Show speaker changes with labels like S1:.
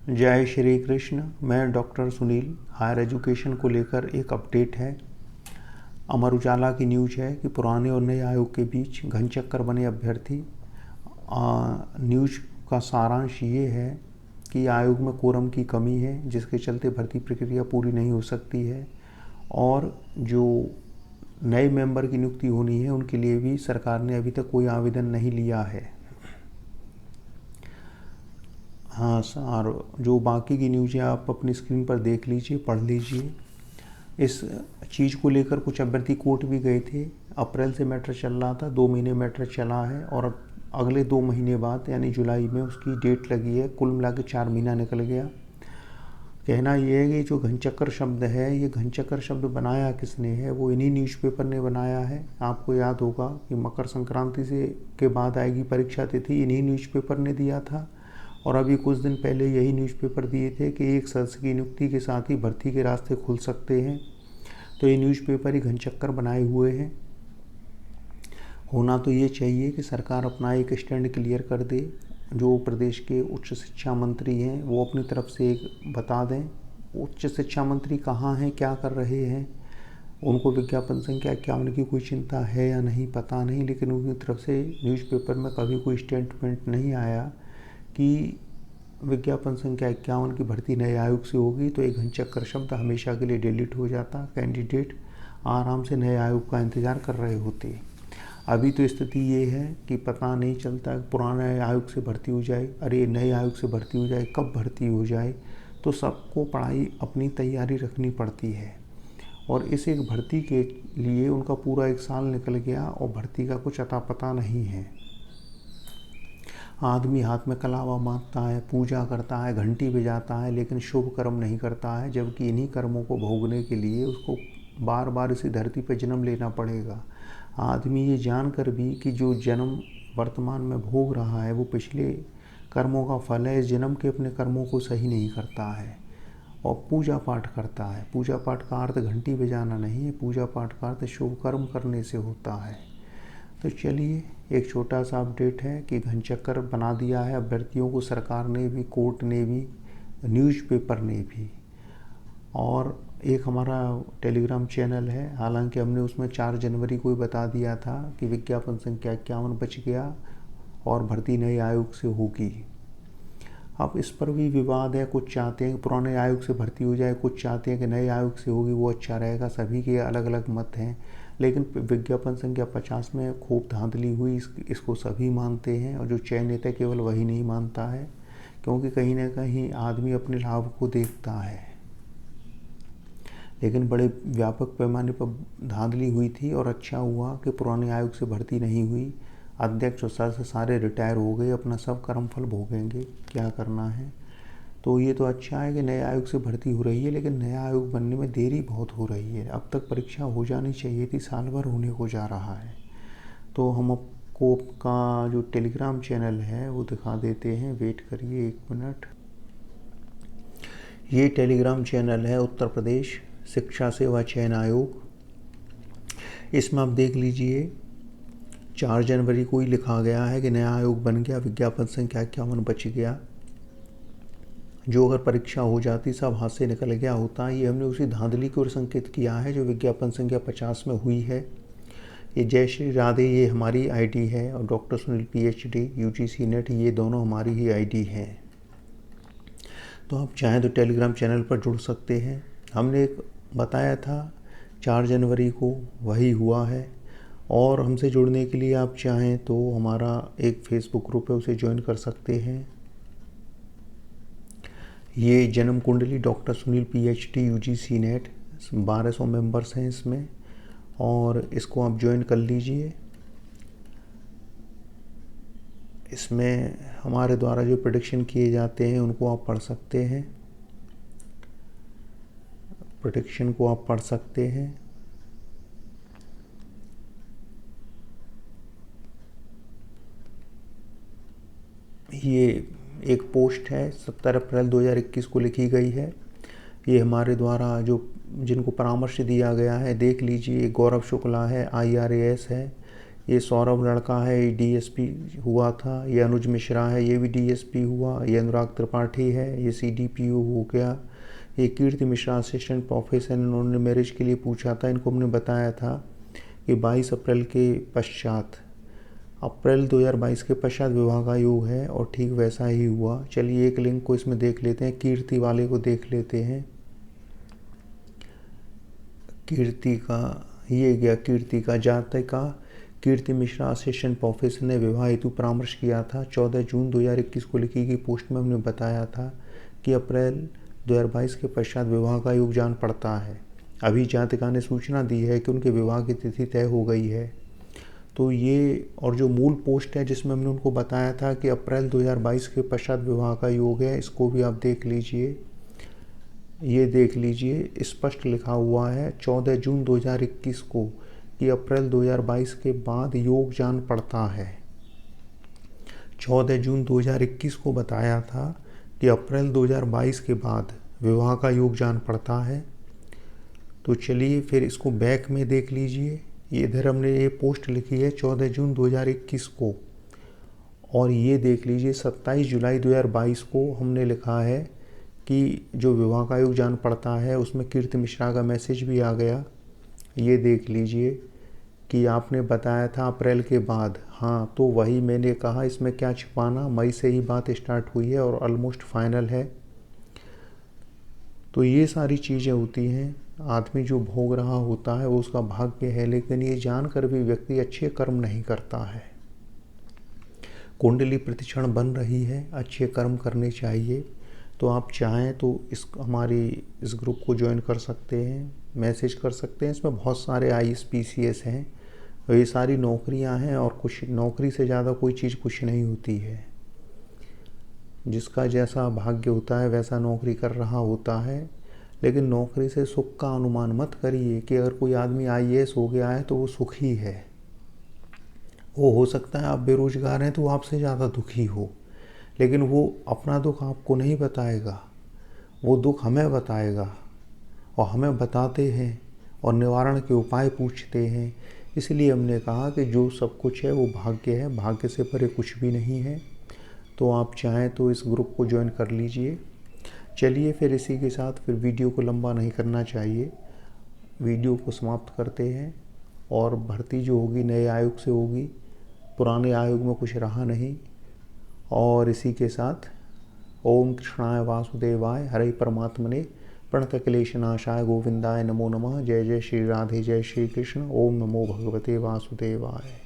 S1: जय श्री कृष्ण। मैं doctor Sunil. Higher education को लेकर एक अपडेट है। अमर उजाला की न्यूज़ है कि पुराने और नए आयोग के बीच घनचक्कर बने अभ्यर्थी। न्यूज़ का सारांश ये है कि आयोग में कोरम की कमी है, जिसके चलते भर्ती प्रक्रिया पूरी नहीं हो सकती है और जो नए मेंबर की नियुक्ति होनी है उनके लिए भी सरकार ने अभी तक कोई आवेदन नहीं लिया है। हाँ सर, जो बाकी की न्यूज़ है आप अपनी स्क्रीन पर देख लीजिए, पढ़ लीजिए। इस चीज़ को लेकर कुछ अभ्यर्थी कोर्ट भी गए थे। अप्रैल से मैटर चल रहा था, 2 महीने मैटर चला है और अगले 2 महीने बाद यानी जुलाई में उसकी डेट लगी है। कुल मिला के 4 महीना निकल गया। कहना ये है कि जो घनचक्कर शब्द है, ये घनचक्कर शब्द बनाया किसने है, वो इन्हीं न्यूज़पेपर ने बनाया है। आपको याद होगा कि मकर संक्रांति से के बाद आएगी परीक्षा तिथि, इन्हीं न्यूज़पेपर ने दिया था और अभी कुछ दिन पहले यही न्यूज़पेपर दिए थे कि एक सदस्य की नियुक्ति के साथ ही भर्ती के रास्ते खुल सकते हैं। तो ये न्यूज़पेपर ही घनचक्कर बनाए हुए हैं। होना तो ये चाहिए कि सरकार अपना एक स्टैंड क्लियर कर दे। जो प्रदेश के उच्च शिक्षा मंत्री हैं वो अपनी तरफ से एक बता दें। उच्च शिक्षा मंत्री कहाँ हैं, क्या कर रहे हैं, उनको विज्ञापन संख्या 51 की कोई चिंता है या नहीं पता नहीं, लेकिन उनकी तरफ से न्यूज़पेपर में कभी कोई स्टेटमेंट नहीं आया कि विज्ञापन संख्या 51 की भर्ती नए आयोग से होगी तो एक घनचक्कर शब्द हमेशा के लिए डिलीट हो जाता। कैंडिडेट आराम से नए आयोग का इंतज़ार कर रहे होते। अभी तो स्थिति ये है कि पता नहीं चलता, पुराने आयोग से भर्ती हो जाए, अरे नए आयोग से भर्ती हो जाए, कब भर्ती हो जाए। तो सबको पढ़ाई अपनी तैयारी रखनी पड़ती है और इस एक भर्ती के लिए उनका पूरा 1 साल निकल गया और भर्ती का कुछ अता पता नहीं है। आदमी हाथ में कलावा बांधता है, पूजा करता है, घंटी बजाता है, लेकिन शुभ कर्म नहीं करता है, जबकि इन्हीं कर्मों को भोगने के लिए उसको बार बार इसी धरती पर जन्म लेना पड़ेगा। आदमी ये जानकर भी कि जो जन्म वर्तमान में भोग रहा है वो पिछले कर्मों का फल है, इस जन्म के अपने कर्मों को सही नहीं करता है और पूजा पाठ करता है। पूजा पाठ का अर्थ घंटी बजाना नहीं है, पूजा पाठ का अर्थ शुभ कर्म करने से होता है। तो चलिए, एक छोटा सा अपडेट है कि घनचक्कर बना दिया है अभ्यर्थियों को सरकार ने भी, कोर्ट ने भी, न्यूज़पेपर ने भी। और एक हमारा टेलीग्राम चैनल है, हालांकि हमने उसमें 4 जनवरी को ही बता दिया था कि विज्ञापन संख्या 51 बच गया और भर्ती नए आयोग से होगी। अब इस पर भी विवाद है। कुछ चाहते हैं कि पुराने आयोग से भर्ती हो जाए, कुछ चाहते हैं कि नए आयोग से होगी वो अच्छा रहेगा। सभी के अलग अलग मत हैं, लेकिन विज्ञापन संख्या 50 में खूब धांधली हुई, इसको सभी मानते हैं और जो चयनित है केवल वही नहीं मानता है, क्योंकि कहीं ना कहीं आदमी अपने लाभ को देखता है। लेकिन बड़े व्यापक पैमाने पर धांधली हुई थी और अच्छा हुआ कि पुराने आयोग से भर्ती नहीं हुई। अध्यक्ष और सदस्य सारे रिटायर हो गए, अपना सब कर्मफल भोगेंगे, क्या करना है। तो ये तो अच्छा है कि नए आयोग से भर्ती हो रही है, लेकिन नया आयोग बनने में देरी बहुत हो रही है। अब तक परीक्षा हो जानी चाहिए थी, साल भर होने को जा रहा है। तो हम आपको का जो टेलीग्राम चैनल है वो दिखा देते हैं, वेट करिए 1 मिनट। ये टेलीग्राम चैनल है उत्तर प्रदेश शिक्षा सेवा चयन आयोग। इसमें आप देख लीजिए 4 जनवरी को ही लिखा गया है कि नया आयोग बन गया, विज्ञापन संख्या 51 बच गया। जो अगर परीक्षा हो जाती सब हाथ से निकल गया होता। ये हमने उसी धांधली की ओर संकेत किया है जो विज्ञापन संख्या 50 में हुई है। ये जय श्री राधे ये हमारी आईडी है और doctor Sunil PhD UGC net ये दोनों हमारी ही आईडी हैं। तो आप चाहें तो टेलीग्राम चैनल पर जुड़ सकते हैं। हमने एक बताया था 4 जनवरी को, वही हुआ है। और हमसे जुड़ने के लिए आप चाहें तो हमारा एक फेसबुक ग्रुप है, उसे ज्वाइन कर सकते हैं। ये जन्म कुंडली doctor Sunil PhD UGC net 1200 members हैं इसमें, और इसको आप ज्वाइन कर लीजिए। इसमें हमारे द्वारा जो प्रेडिक्शन किए जाते हैं उनको आप पढ़ सकते हैं, प्रेडिक्शन को आप पढ़ सकते हैं। ये एक पोस्ट है 17 अप्रैल 2021 को लिखी गई है। ये हमारे द्वारा जिनको परामर्श दिया गया है, देख लीजिए। गौरव शुक्ला है, IRAS है, ये सौरभ लड़का है, ये डीएसपी हुआ था। ये अनुज मिश्रा है, ये भी डीएसपी हुआ। ये अनुराग त्रिपाठी है, ये सीडीपीओ हो गया। ये कीर्ति मिश्रा असिस्टेंट प्रोफेसर, इन्होंने मैरिज के लिए पूछा था। इनको हमने बताया था कि 22 अप्रैल के पश्चात, अप्रैल 2022 के पश्चात विवाह का योग है, और ठीक वैसा ही हुआ। चलिए एक लिंक को इसमें देख लेते हैं, कीर्ति वाले को देख लेते हैं। कीर्ति का ये गया, कीर्ति का जातिका कीर्ति मिश्रा असिस्टेंट प्रोफेसर ने विवाह हेतु परामर्श किया था। 14 जून 2021 को लिखी गई पोस्ट में हमने बताया था कि अप्रैल 2022 के पश्चात विवाह का योग जान पड़ता है। अभी जातिका ने सूचना दी है कि उनके विवाह की तिथि तय हो गई है। तो ये, और जो मूल पोस्ट है जिसमें हमने उनको बताया था कि अप्रैल 2022 के पश्चात विवाह का योग है, इसको भी आप देख लीजिए। ये देख लीजिए, स्पष्ट लिखा हुआ है 14 जून 2021 को कि अप्रैल 2022 के बाद योग जान पड़ता है। 14 जून 2021 को बताया था कि अप्रैल 2022 के बाद विवाह का योग जान पड़ता है। तो चलिए फिर इसको बैक में देख लीजिए। ये इधर हमने ये पोस्ट लिखी है 14 जून 2021 को, और ये देख लीजिए 27 जुलाई 2022 को हमने लिखा है कि जो विवाह का योग जान पड़ता है, उसमें कीर्ति मिश्रा का मैसेज भी आ गया। ये देख लीजिए कि आपने बताया था अप्रैल के बाद। हाँ, तो वही मैंने कहा, इसमें क्या छिपाना, मई से ही बात स्टार्ट हुई है और ऑलमोस्ट फाइनल है। तो ये सारी चीज़ें होती हैं। आदमी जो भोग रहा होता है वो उसका भाग्य है, लेकिन ये जानकर भी व्यक्ति अच्छे कर्म नहीं करता है। कुंडली प्रतिक्षण बन रही है, अच्छे कर्म करने चाहिए। तो आप चाहें तो इस ग्रुप को ज्वाइन कर सकते हैं, मैसेज कर सकते हैं। इसमें बहुत सारे IAS PCS हैं, और ये सारी नौकरियां हैं, और कुछ नौकरी से ज़्यादा कोई चीज़ कुछ नहीं होती है। जिसका जैसा भाग्य होता है वैसा नौकरी कर रहा होता है। लेकिन नौकरी से सुख का अनुमान मत करिए कि अगर कोई आदमी IAS हो गया है तो वो सुखी है। वो हो सकता है आप बेरोजगार हैं तो वो आपसे ज़्यादा दुखी हो, लेकिन वो अपना दुख आपको नहीं बताएगा, वो दुख हमें बताएगा, और हमें बताते हैं और निवारण के उपाय पूछते हैं। इसलिए हमने कहा कि जो सब कुछ है वो भाग्य है, भाग्य से परे कुछ भी नहीं है। तो आप चाहें तो इस ग्रुप को ज्वाइन कर लीजिए। चलिए फिर इसी के साथ फिर वीडियो को लंबा नहीं करना चाहिए, वीडियो को समाप्त करते हैं। और भर्ती जो होगी नए आयोग से होगी, पुराने आयोग में कुछ रहा नहीं। और इसी के साथ ओम कृष्णाय वासुदेवाय हरे परमात्मने प्रणतक्लेशनाशाय गोविंदाय नमो नमः। जय जय श्री राधे, जय श्री कृष्ण। ओम नमो भगवते वासुदेवाय।